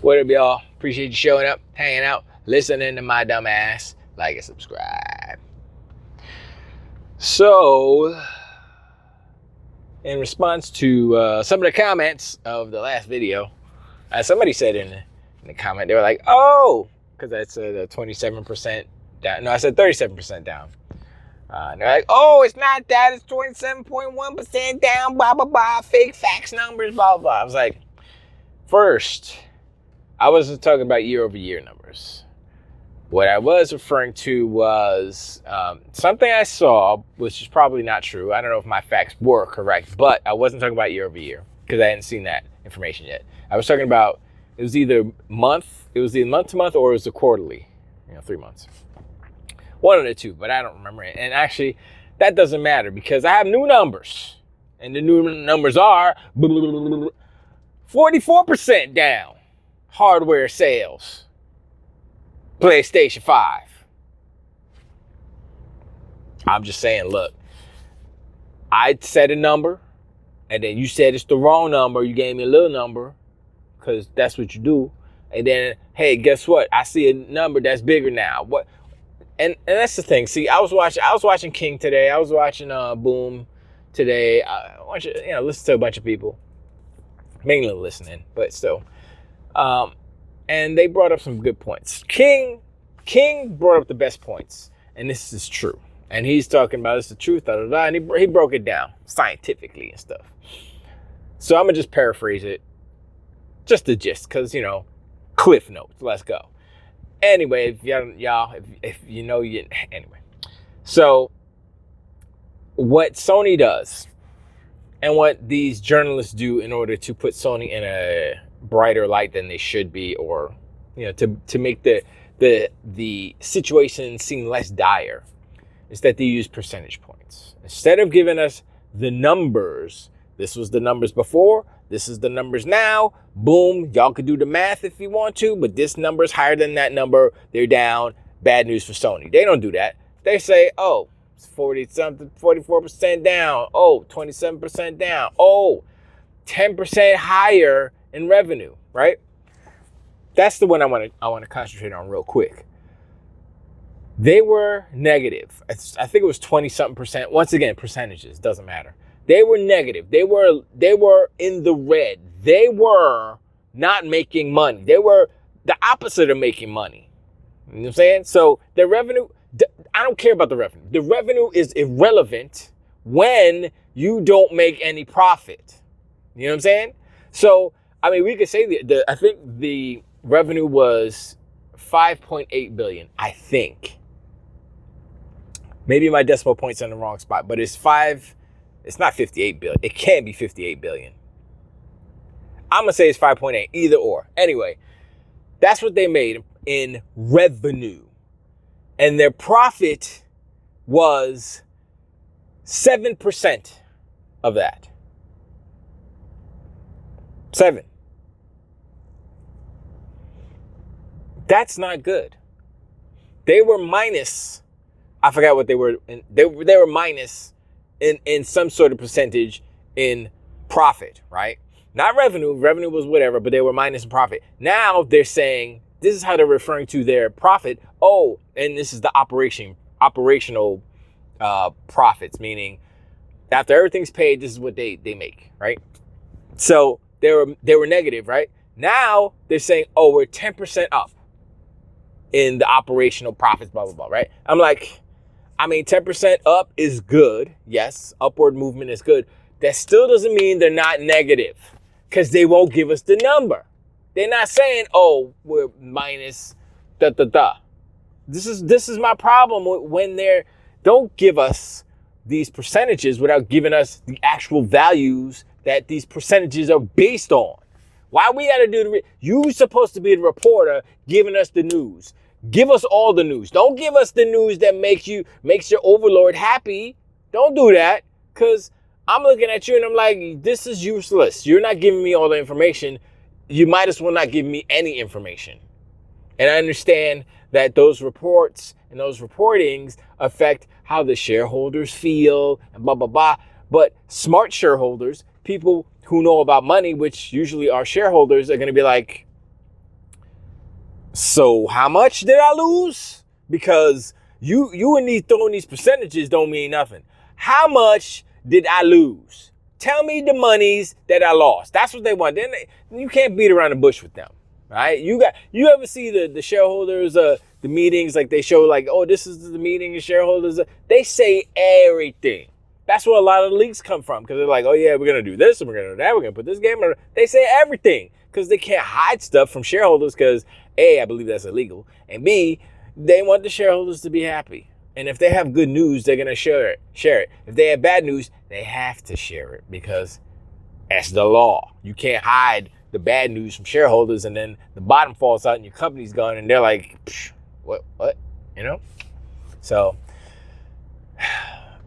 What up, y'all? Appreciate you showing up, hanging out, listening to my dumb ass. Like and subscribe. So, in response to some of the comments of the last video, somebody said in the comment, they were like, oh, because I said 27% down. No, I said 37% down. And they're like, oh, it's not that. It's 27.1% down, blah, blah, blah. Fake facts numbers, blah, blah, blah. I was like, first, I wasn't talking about year-over-year numbers. What I was referring to was something I saw, which is probably not true. I don't know if my facts were correct, but I wasn't talking about year-over-year because I hadn't seen that information yet. I was talking about, it was either month-to-month or it was the quarterly, 3 months. One of the two, but I don't remember it. And actually, that doesn't matter because I have new numbers. And the new numbers are 44% down. Hardware sales. PlayStation 5. I'm just saying, look. I said a number, and then you said it's the wrong number. You gave me a little number, because that's what you do. And then, hey, guess what? I see a number that's bigger now. What? And that's the thing. See, I was watching King today. I was watching Boom today. I want you, listen to a bunch of people, mainly listening, but still. And they brought up some good points. King brought up the best points, and this is true. And he's talking about it's the truth, and he broke it down scientifically and stuff. So I'm gonna just paraphrase it, just the gist, because cliff notes. Let's go. Anyway, anyway. So what Sony does and what these journalists do in order to put Sony in a brighter light than they should be, or to make the situation seem less dire, is that they use percentage points. Instead of giving us the numbers, this was the numbers before, this is the numbers now, boom, y'all could do the math if you want to, but this number is higher than that number, they're down, bad news for Sony. They don't do that. They say, oh, it's 40-something, 44% down, oh, 27% down, oh, 10% higher in revenue, right? That's the one I want to concentrate on real quick. They were negative. I think it was 20-something percent. Once again, percentages, doesn't matter. They were negative. They were in the red. They were not making money. They were the opposite of making money. You know what I'm saying? So the revenue, I don't care about the revenue. The revenue is irrelevant when you don't make any profit. You know what I'm saying? So, I mean, we could say I think the revenue was 5.8 billion, I think. Maybe my decimal point's in the wrong spot, but it's not 58 billion. It can't be 58 billion. I'm going to say it's 5.8, either or. Anyway, that's what they made in revenue. And their profit was 7% of that. 7. That's not good. They were minus, I forgot what they were. They were minus in some sort of percentage in profit, right? Not revenue. Revenue was whatever, but they were minus in profit. Now they're saying, this is how they're referring to their profit. Oh, and this is the operational profits, meaning after everything's paid, this is what they make, right? So they were negative, right? Now they're saying, oh, we're 10% up in the operational profits, blah, blah, blah, right? I'm like, 10% up is good. Yes, upward movement is good. That still doesn't mean they're not negative, because they won't give us the number. They're not saying, oh, we're minus da. This is my problem when don't give us these percentages without giving us the actual values that these percentages are based on. Why we gotta do you're supposed to be the reporter giving us the news. Give us all the news. Don't give us the news that makes your overlord happy. Don't do that, because I'm looking at you and I'm like, this is useless. You're not giving me all the information. You might as well not give me any information. And I understand that those reports and those reportings affect how the shareholders feel and blah, blah, blah. But smart shareholders, people who know about money, which usually are shareholders, are going to be like, So how much did I lose? Because you and these throwing these percentages don't mean nothing. How much did I lose? Tell me the monies that I lost. That's what they want. Then you can't beat around the bush with them, right? You ever see the shareholders the meetings, like they show like, oh, this is the meeting of shareholders. They say everything. That's where a lot of the leaks come from, because they're like, oh yeah, we're gonna do this and we're gonna do that. We're gonna put this game. They say everything because they can't hide stuff from shareholders, because A, I believe that's illegal, and B, they want the shareholders to be happy. And if they have good news, they're gonna share it. If they have bad news, they have to share it, because that's the law. You can't hide the bad news from shareholders, and then the bottom falls out and your company's gone, and they're like, what, you know? So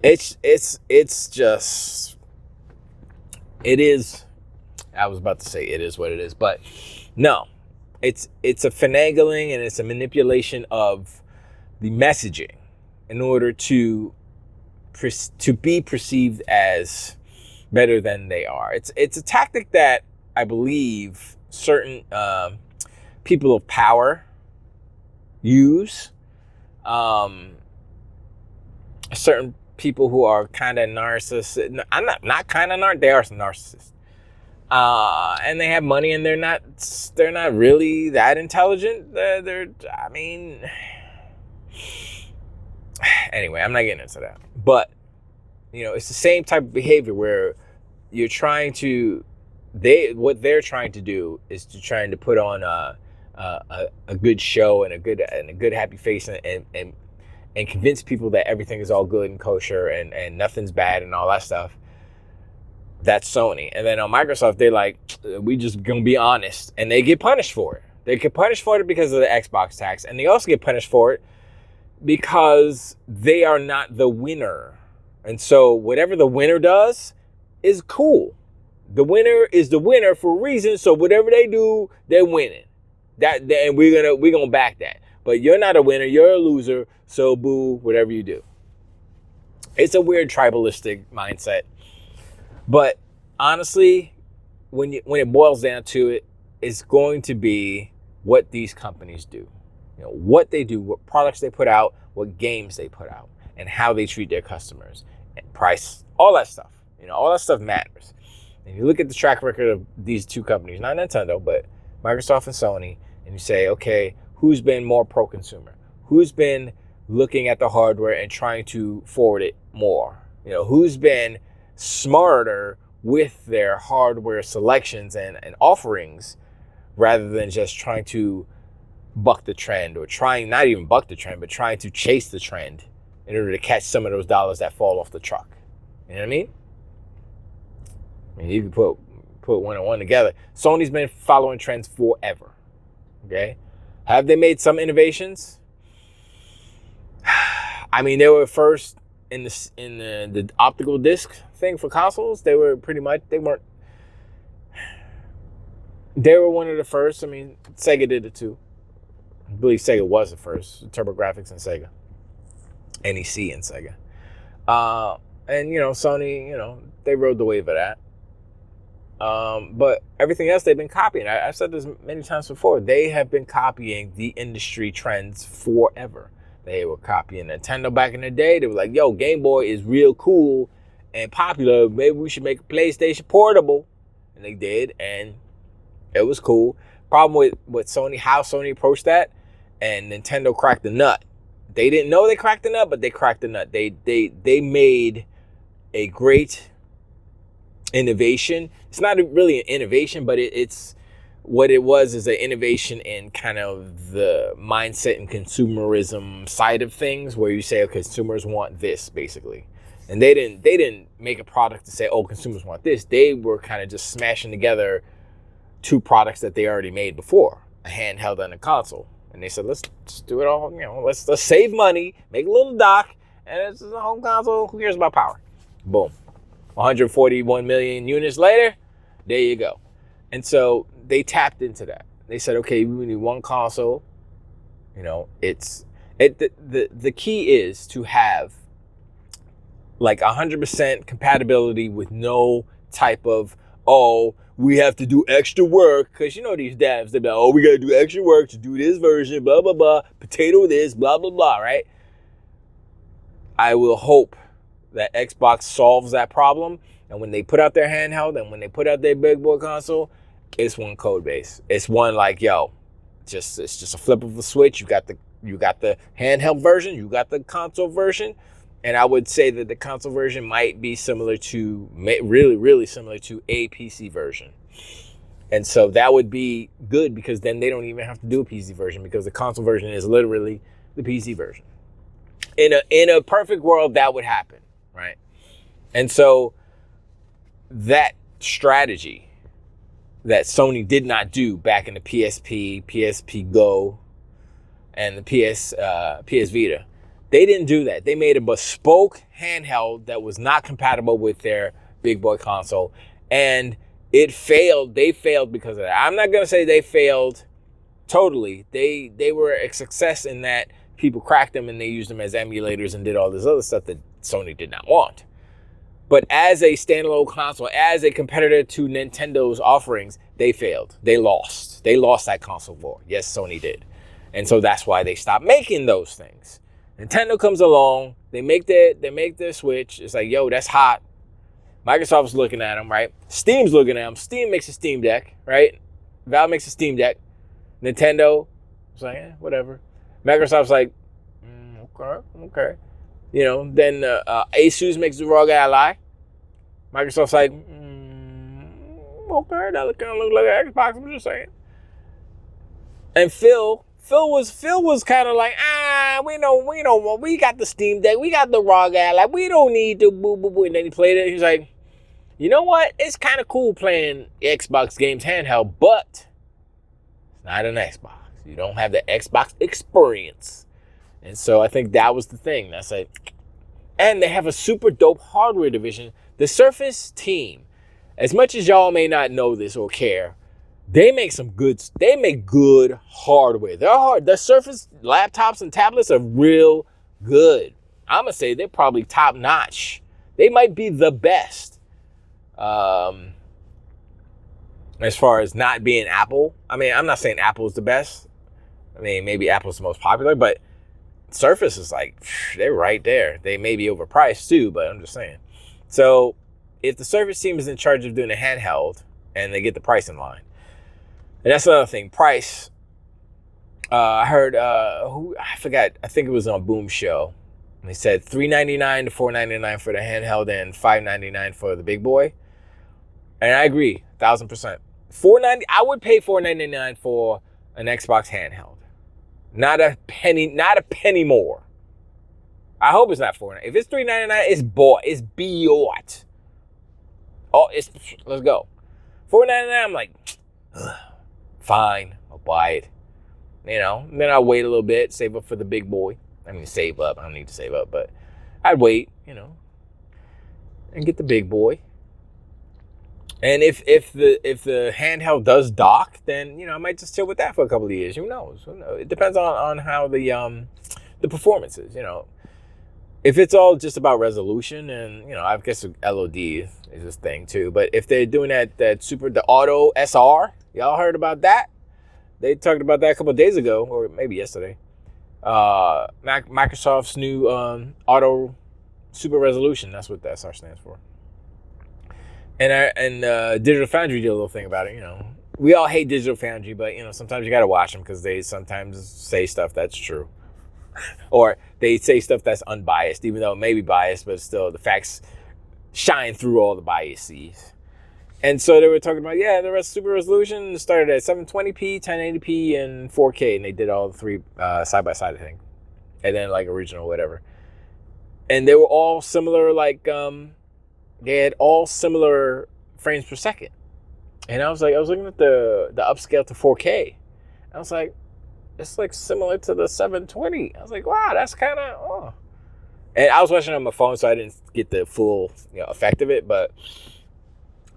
it's just, it is. I was about to say it is what it is, but no, it's a finagling and it's a manipulation of the messaging in order to be perceived as better than they are. It's a tactic that I believe certain people of power use. Certain people who are kind of narcissists. I'm not kind of they are narcissists. And they have money, and they're not really that intelligent. I mean, anyway, I'm not getting into that. But, it's the same type of behavior where you're trying to, what they're trying to do is trying to put on a good show and a good happy face and convince people that everything is all good and kosher and nothing's bad and all that stuff. That's Sony. And then on Microsoft, they're like, we just gonna be honest. And they get punished for it. They get punished for it because of the Xbox tax. And they also get punished for it because they are not the winner. And so whatever the winner does is cool. The winner is the winner for a reason. So whatever they do, they're winning. And we're gonna back that. But you're not a winner, you're a loser. So boo, whatever you do. It's a weird tribalistic mindset. But honestly, when it boils down to it, it's going to be what these companies do. What they do, what products they put out, what games they put out, and how they treat their customers, and price, all that stuff. All that stuff matters. And you look at the track record of these two companies, not Nintendo, but Microsoft and Sony, and you say, okay, who's been more pro-consumer? Who's been looking at the hardware and trying to forward it more? Who's been smarter with their hardware selections and offerings, rather than just trying to buck the trend, or trying not even buck the trend, but trying to chase the trend in order to catch some of those dollars that fall off the truck. You know what I mean? You can put one and one together. Sony's been following trends forever. Okay, have they made some innovations? I mean, they were first in the optical disc thing for consoles. They were one of the first. I mean, Sega did it too. I believe Sega was the first. TurboGrafx and Sega. NEC and Sega. And Sony, they rode the wave of that. But everything else they've been copying. I've said this many times before. They have been copying the industry trends forever. They were copying Nintendo back in the day. They were like, yo, Game Boy is real cool and popular. Maybe we should make a PlayStation Portable. And they did, and it was cool. Problem with Sony, how Sony approached that, and Nintendo cracked the nut. They didn't know they cracked the nut, but they cracked the nut. They made a great innovation. It's not really an innovation, but it's what it was is an innovation in kind of the mindset and consumerism side of things, where you say, okay, consumers want this, basically. And they didn't make a product to say, oh, consumers want this. They were kind of just smashing together two products that they already made before, a handheld and a console. And they said, let's just do it all, let's save money, make a little dock, and it's a home console. Who cares about power? Boom. 141 million units later, there you go. And so they tapped into that. They said, okay, we need one console. The key is to have like 100% compatibility with no type of oh, we have to do extra work, because you know these devs, they're like, oh, we got to do extra work to do this version, blah, blah, blah, potato this, blah, blah, blah, right? I will hope that Xbox solves that problem, and when they put out their handheld and when they put out their big boy console, it's one code base. It's one like, yo, it's just a flip of a switch. You got the handheld version, you got the console version, and I would say that the console version might be similar to, really, really similar to a PC version. And so that would be good, because then they don't even have to do a PC version, because the console version is literally the PC version. In a perfect world, that would happen, right? And so that strategy that Sony did not do back in the PSP, PSP Go, and the PS Vita, they didn't do that. They made a bespoke handheld that was not compatible with their big boy console, and it failed. They failed because of that. I'm not gonna say they failed totally. They were a success in that people cracked them and they used them as emulators and did all this other stuff that Sony did not want. But as a standalone console, as a competitor to Nintendo's offerings, they failed. They lost. They lost that console war. Yes, Sony did. And so that's why they stopped making those things. Nintendo comes along, they make their Switch. It's like, yo, that's hot. Microsoft's looking at them, right? Steam's looking at them. Steam makes a Steam Deck, right? Valve makes a Steam Deck. Nintendo, it's like, whatever. Microsoft's like, okay. You know, then Asus makes the ROG Ally. Microsoft's like, okay, that kind of looks like an Xbox, I'm just saying. And Phil was kind of like, we got the Steam Deck, we got the ROG Ally, we don't need to boo boo boo. And then he played it. He's like, you know what? It's kind of cool playing Xbox games handheld, but it's not an Xbox. You don't have the Xbox experience. And so I think that was the thing. That's like, and they have a super dope hardware division. The Surface team, as much as y'all may not know this or care, they make good hardware. The Surface laptops and tablets are real good. I'm going to say they're probably top notch. They might be the best. As far as not being Apple. I mean, I'm not saying Apple is the best. I mean, maybe Apple's the most popular, but Surface is like, they're right there. They may be overpriced too, but I'm just saying. So if the Surface team is in charge of doing a handheld and they get the price in line, and that's another thing, price. I heard, I forgot, I think it was on Boom Show. And they said $399 to $499 for the handheld and $599 for the big boy. And I agree, 1,000%. I would pay $499 for an Xbox handheld. Not a penny more. I hope it's not $499. If it's $399, it's bought. It's bought. Oh, let's go. $499, I'm like, fine, I'll buy it. You know, and then I'll wait a little bit, save up for the big boy. I mean, save up. I don't need to save up, but I'd wait, you know, and get the big boy. And if the handheld does dock, then, you know, I might just chill with that for a couple of years. Who knows? It depends on how the performance is, you know. If it's all just about resolution, and, you know, I guess LOD is this thing too. But if they're doing the Auto SR, y'all heard about that? They talked about that a couple of days ago, or maybe yesterday. Microsoft's new Auto Super Resolution. That's what the SR stands for. And Digital Foundry did a little thing about it, you know. We all hate Digital Foundry, but, you know, sometimes you got to watch them because they sometimes say stuff that's true. Or they say stuff that's unbiased, even though it may be biased, but still the facts shine through all the biases. And so they were talking about, the Super Resolution started at 720p, 1080p, and 4K. And they did all the three side by side, I think. And then like original, whatever. And they were all similar, like, they had all similar frames per second. And I was looking at the upscale to 4K. I was like, it's like similar to the 720. I was like, wow, that's kind of, oh. And I was watching on my phone, so I didn't get the full, you know, effect of it, but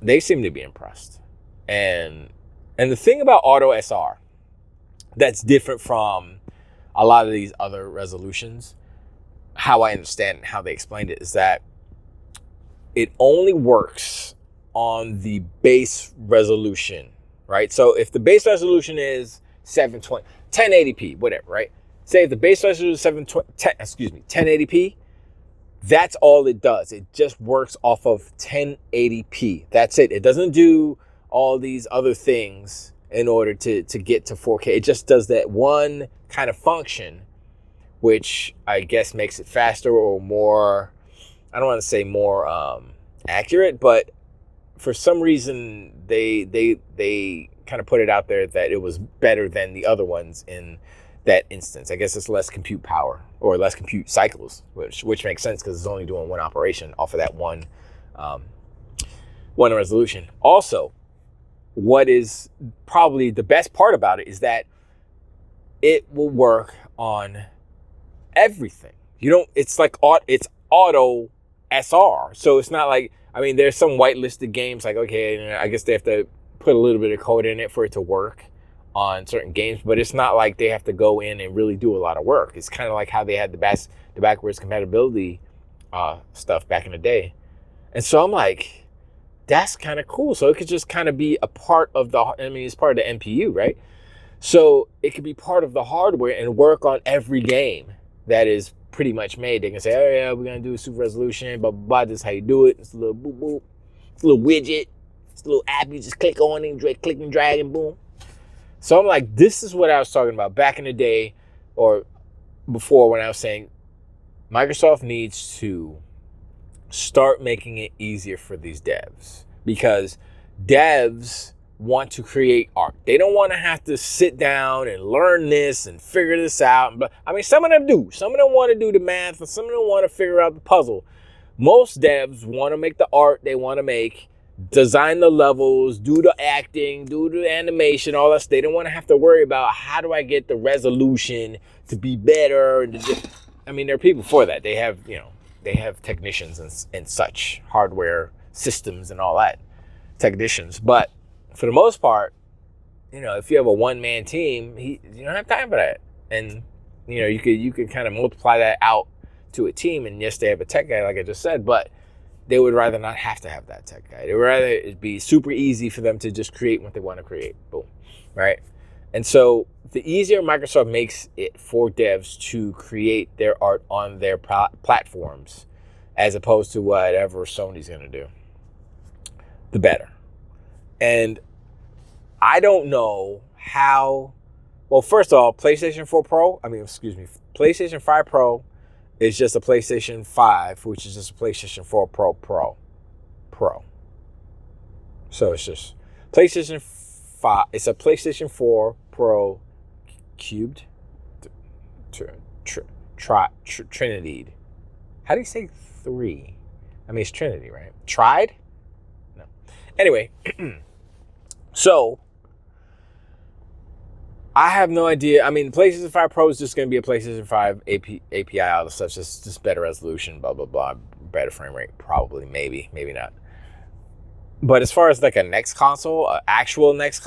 they seem to be impressed. And the thing about Auto SR that's different from a lot of these other resolutions, how I understand how they explained it, is that it only works on the base resolution, right? So if the base resolution is 720, 1080p, whatever, right? Say if the base resolution is 1080p, that's all it does. It just works off of 1080p. That's it. It doesn't do all these other things in order to get to 4K. It just does that one kind of function, which I guess makes it faster or more, I don't want to say more accurate, but for some reason they kind of put it out there that it was better than the other ones in that instance. I guess it's less compute power or less compute cycles, which makes sense because it's only doing one operation off of that one resolution. Also, what is probably the best part about it is that it will work on everything. It's like it's auto SR. So it's not like, I mean, there's some whitelisted games like, okay, I guess they have to put a little bit of code in it for it to work on certain games, but it's not like they have to go in and really do a lot of work. It's kind of like how they had the backwards compatibility stuff back in the day. And so I'm like, that's kind of cool. So it could just kind of be a part of it's part of the NPU, right? So it could be part of the hardware and work on every game that is pretty much made. They can say, oh yeah, we're gonna do a super resolution, blah, blah, blah. This is how you do it. It's a little boop, boop. It's a little widget. It's a little app. You just click on it, click and drag and boom. So I'm like, this is what I was talking about back in the day or before when I was saying Microsoft needs to start making it easier for these devs, because devs want to create art. They don't want to have to sit down and learn this and figure this out. But I mean, some of them do. Some of them want to do the math and some of them want to figure out the puzzle. Most devs want to make the art they want to make, design the levels, do the acting, do the animation, all that. They don't want to have to worry about how do I get the resolution to be better. I mean, there are people for that. They have, they have technicians and such, hardware systems and all that, technicians. But for the most part, if you have a one-man team, you don't have time for that. And, you could kind of multiply that out to a team. And yes, they have a tech guy, like I just said, but they would rather not have to have that tech guy. They would rather it be super easy for them to just create what they want to create. Boom. Right? And so the easier Microsoft makes it for devs to create their art on their platforms, as opposed to whatever Sony's going to do, the better. And I don't know how, well, first of all, PlayStation 5 Pro is just a PlayStation 5, which is just a PlayStation 4 Pro. So it's just PlayStation 5, it's a PlayStation 4 Pro cubed, Trinity. How do you say 3? I mean, it's Trinity, right? Tried? No. Anyway, so I have no idea. I mean, PlayStation 5 Pro is just going to be a PlayStation 5 API, all the stuff, just better resolution, blah, blah, blah, better frame rate, probably, maybe not. But as far as like a next console, actual next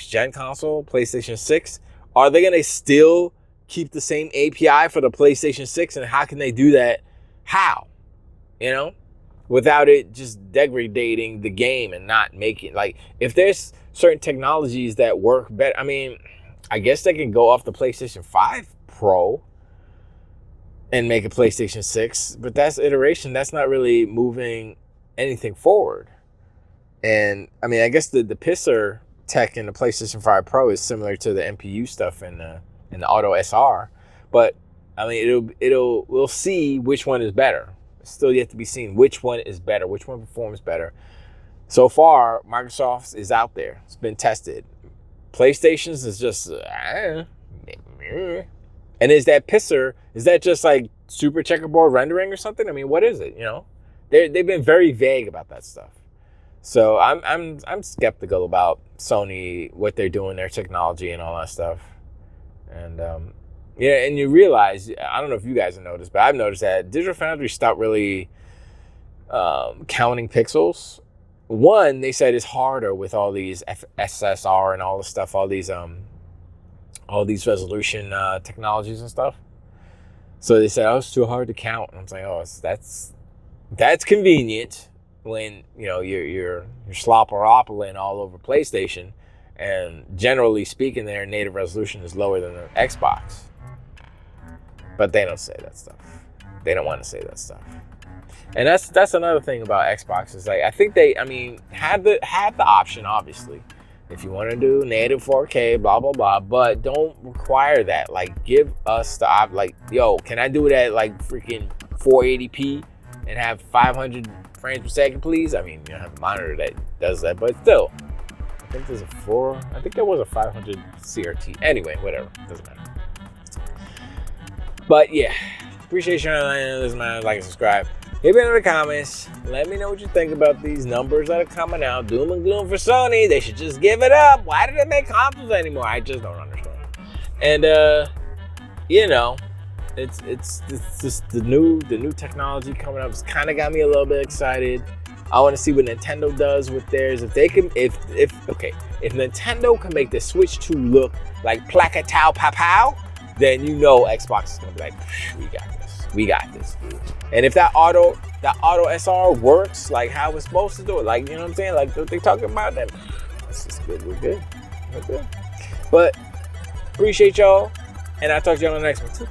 gen console, PlayStation 6, are they going to still keep the same API for the PlayStation 6? And how can they do that? How? Without it just degrading the game and not making, like, if there's certain technologies that work better, I mean, I guess they can go off the PlayStation 5 Pro and make a PlayStation 6, but that's iteration. That's not really moving anything forward. And I mean, I guess the pisser tech in the PlayStation 5 Pro is similar to the NPU stuff in the Auto SR, but I mean, we'll see which one is better. It's still yet to be seen which one is better, which one performs better. So far, Microsoft is out there. It's been tested. PlayStation's is just, and is that pisser? Is that just like super checkerboard rendering or something? I mean, what is it? They've been very vague about that stuff. So I'm skeptical about Sony, what they're doing, their technology and all that stuff. And and you realize, I don't know if you guys have noticed, but I've noticed that Digital Foundry stopped really counting pixels. One, they said it's harder with all these SSR and all the stuff, all these resolution technologies and stuff. So they said, it's too hard to count. And I'm like, that's convenient. when you're slopperopoling all over PlayStation, and generally speaking, their native resolution is lower than the Xbox. But they don't say that stuff. They don't want to say that stuff. And that's another thing about Xbox is like I think they had the option, obviously, if you want to do native 4K, blah blah blah, but don't require that. Like give us the like, yo, can I do it at like freaking 480p and have 500 frames per second, please? I mean, you have a monitor that does that, but still, I think there was a 500 CRT. Anyway, whatever, doesn't matter. But yeah, appreciate you listening, man. Like and subscribe. Hit me in the comments. Let me know what you think about these numbers that are coming out. Doom and gloom for Sony. They should just give it up. Why do they make consoles anymore? I just don't understand. And it's just the new technology coming up. It's kind of got me a little bit excited. I want to see what Nintendo does with theirs. If Nintendo can make the Switch 2 look like Placa-Tau Pow, then Xbox is gonna be like, we got this, dude. And if that auto SR works like how it's supposed to do it, like, you know what I'm saying, like what they talking about, then that's just good. We're good. But appreciate y'all, and I'll talk to y'all on the next one too.